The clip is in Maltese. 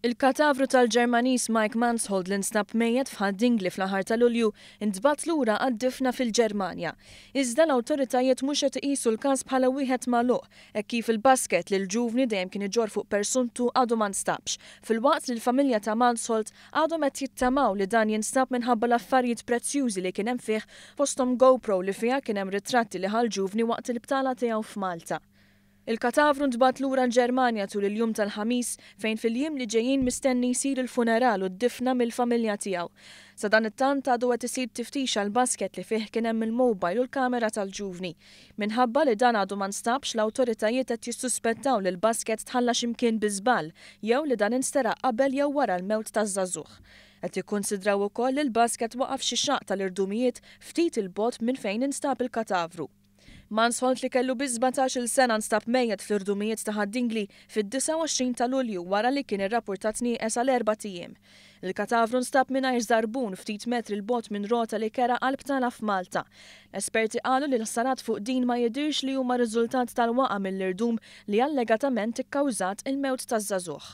Il-katavru tal-Ġermaniż Mike Mansholt li nstab mejjed f'Haddingli fl-aħħar ta' Lulju intbat lura għad-difna fil-Ġermanja. Iżda l-awtoritajiet mhux qed iqisu l-każ bħala wieħed magħluq hekk kif il-basket li l-ġuvni dejjem kien iġorr fuq persuntu għadu ma nstabx. Filwaqt li l-familja ta' Mansholt għadhom qed jittamaw li dan jinstab minħabba l-affarijiet prezzjużi li kien hemm fih fosthom GoPro li fiha kien hemm ritratti li ħal-ġuvni waqt il-btala tiegħu f'Malta. Il-katavru ntbat lura l-Ġermanja tul il-jum tal-ħamis fejn fil-jiem li ġejjin mistenni jsir il-funeral u d-difna mill-familja tiegħu. Sa dan it-tant għadu qed isir tiftix għall-basket li fih kien hemm il-mobile u l-kamera tal-ġuvni. Minħabba li dan għadu ma nstabx l-awtoritajiet qed jissuspettaw li l-basket tħalla x'imkien bi żball jew li dan insteraq qabel jew wara l-mewt taż-żagħżugħ. Qed jikkunsidraw ukoll li l-basket waqaf xi xaq tal-irdumijiet ftit il-bogħod minn fejn instab il-katavru. Mansholt li kellu bi 17-il sena nstab mejjed fl-irdumijiet ta' Haddingli fid-29 ta' Lulju wara li kien irrapportat nieqes għal 4 ijiem. Il-katavru nstab mingħajr żarbun ftit metri l-bogħod minn rota li kera qalb tala f'Malta. Esperti qalu li l-ħsarat fuq din ma jidhirx li huma riżultat tal-waqa' mill-irdum li allegatament ikkawżat il-mewt taż-żagħżugħ.